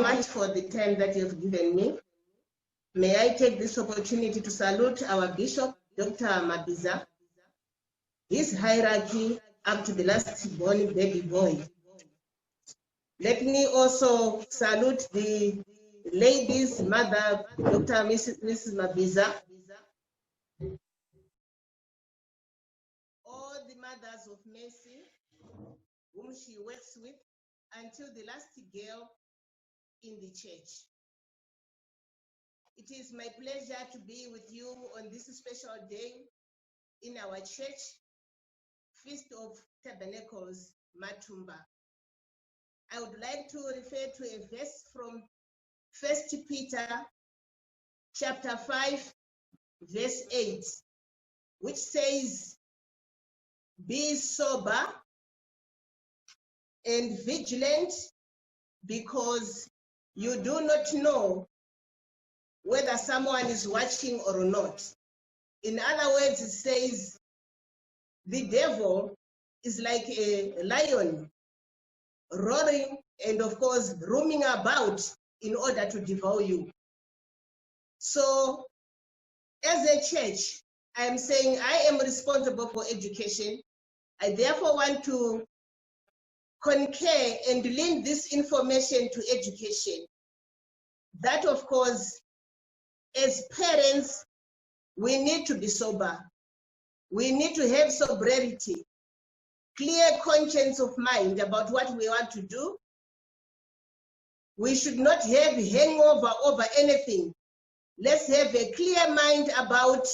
much for the time that you've given me. May I take this opportunity to salute our Bishop, Dr. Mabiza, his hierarchy up to the last born baby boy. Let me also salute the lady's mother, Dr. Mrs. Mabiza, all the mothers of mercy whom she works with, until the last girl in the church. It is my pleasure to be with you on this special day in our church, Feast of Tabernacles, Matumba. I would like to refer to a verse from 1 Peter chapter 5, verse 8, which says, "Be sober and vigilant, because you do not know whether someone is watching or not." In other words, it says, the devil is like a lion, roaring and of course roaming about in order to devour you. So as a church, I am saying I am responsible for education. I therefore want to concur and link this information to education. That of course, as parents, we need to be sober. We need to have sobriety, clear conscience of mind about what we want to do. We should not have hangover over anything. Let's have a clear mind about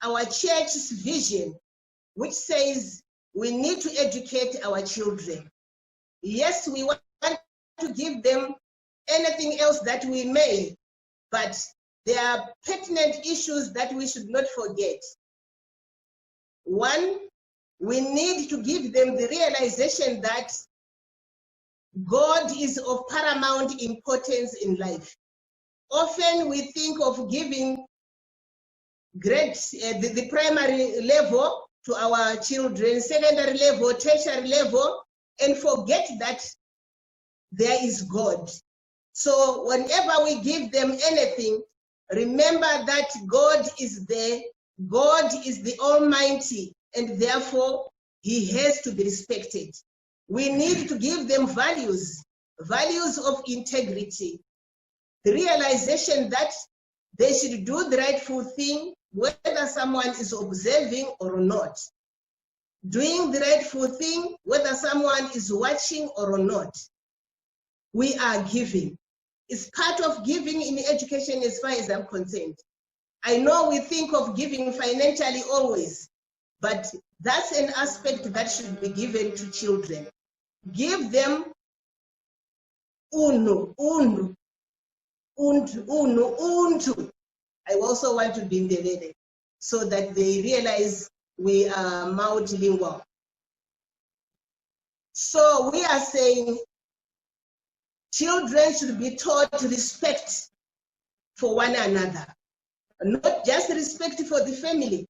our church's vision, which says we need to educate our children. Yes, we want to give them anything else that we may, but there are pertinent issues that we should not forget. One, we need to give them the realization that God is of paramount importance in life. Often we think of giving the primary level to our children, secondary level, tertiary level, and forget that there is God. So whenever we give them anything, remember that God is there, God is the Almighty, and therefore He has to be respected. We need to give them values of integrity, the realization that they should do the rightful thing, whether someone is observing or not. Doing the rightful thing, whether someone is watching or not. We are giving. It's part of giving in education as far as I'm concerned. I know we think of giving financially always, but that's an aspect that should be given to children. Give them untu. I also want to be in the lady so that they realize we are multilingual. So we are saying children should be taught respect for one another. Not just respect for the family,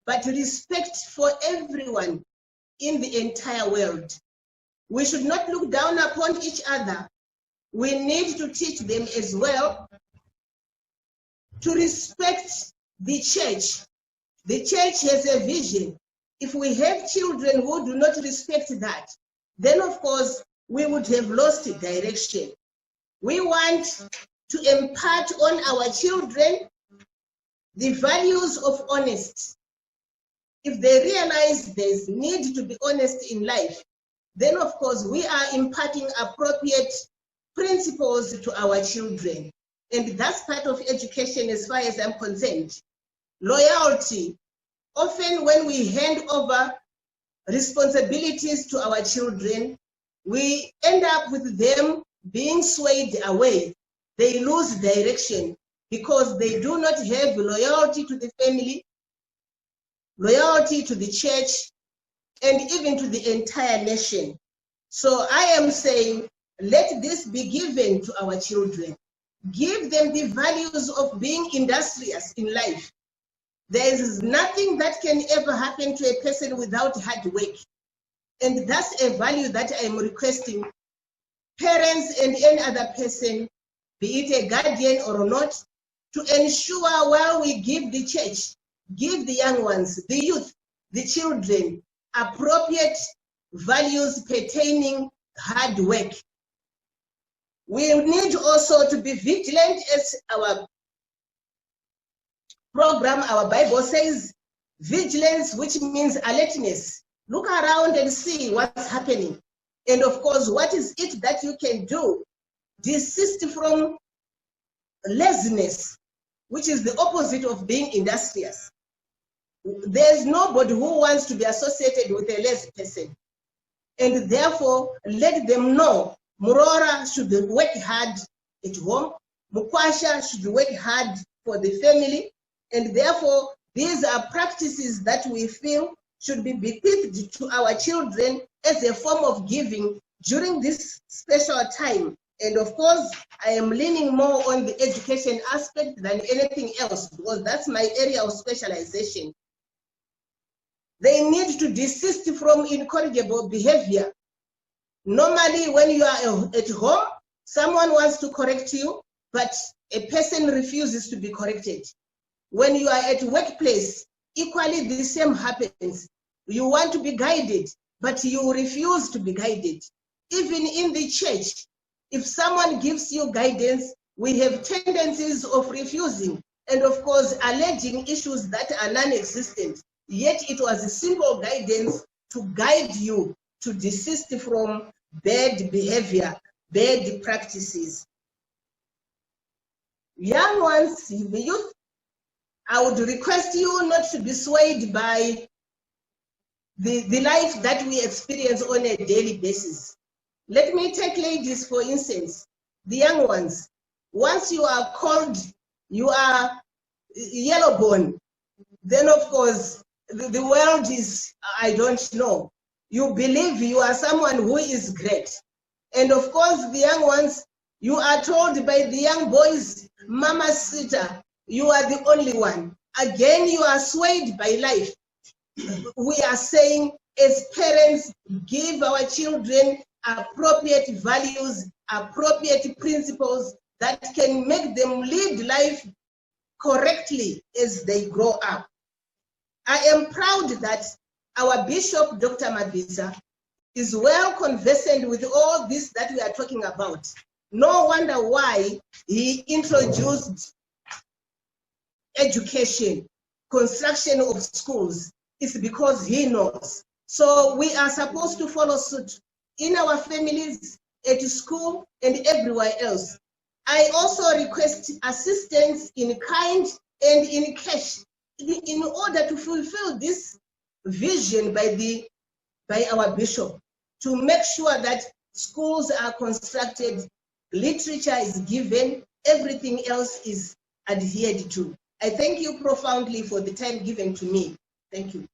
but respect for everyone in the entire world. We should not look down upon each other. We need to teach them as well to respect the church. The church has a vision. If we have children who do not respect that, then of course we would have lost direction. We want to impart on our children the values of honesty. If they realize there's need to be honest in life, then of course we are imparting appropriate principles to our children. And that's part of education as far as I'm concerned. Loyalty. Often when we hand over responsibilities to our children, we end up with them being swayed away. They lose direction because they do not have loyalty to the family, loyalty to the church, and even to the entire nation. So I am saying, let this be given to our children. Give them the values of being industrious in life. There is nothing that can ever happen to a person without hard work. And that's a value that I'm requesting parents and any other person, be it a guardian or not, to ensure while we give the church, give the young ones, the youth, the children, appropriate values pertaining hard work. We need also to be vigilant, as our program, our Bible says, vigilance, which means alertness. Look around and see what's happening. And of course, what is it that you can do? Desist from laziness, which is the opposite of being industrious. There's nobody who wants to be associated with a lazy person. And therefore, let them know Murora should work hard at home, Mukwasha should work hard for the family, and therefore, these are practices that we feel should be bequeathed to our children as a form of giving during this special time. And of course, I am leaning more on the education aspect than anything else, because that's my area of specialization. They need to desist from incorrigible behavior. Normally, when you are at home, someone wants to correct you, but a person refuses to be corrected. When you are at workplace, equally the same happens. You want to be guided, but you refuse to be guided. Even in the church, if someone gives you guidance, we have tendencies of refusing and of course alleging issues that are non-existent. Yet it was a simple guidance to guide you to desist from bad behavior, bad practices. Young ones, the youth, I would request you not to be swayed by the life that we experience on a daily basis. Let me take ladies, for instance, the young ones. Once you are called, you are yellow bone, then of course, the world is, I don't know. You believe you are someone who is great. And of course, the young ones, you are told by the young boys, Mama Sita, you are the only one. Again, you are swayed by life. We are saying, as parents, give our children appropriate values, appropriate principles that can make them live life correctly as they grow up. I am proud that our Bishop, Dr. Mavisa, is well conversant with all this that we are talking about. No wonder why he introduced education, construction of schools. It's because he knows. So we are supposed to follow suit in our families, at school, and everywhere else. I also request assistance in kind and in cash in order to fulfill this vision by our bishop, to make sure that schools are constructed, literature is given, everything else is adhered to. I thank you profoundly for the time given to me. Thank you.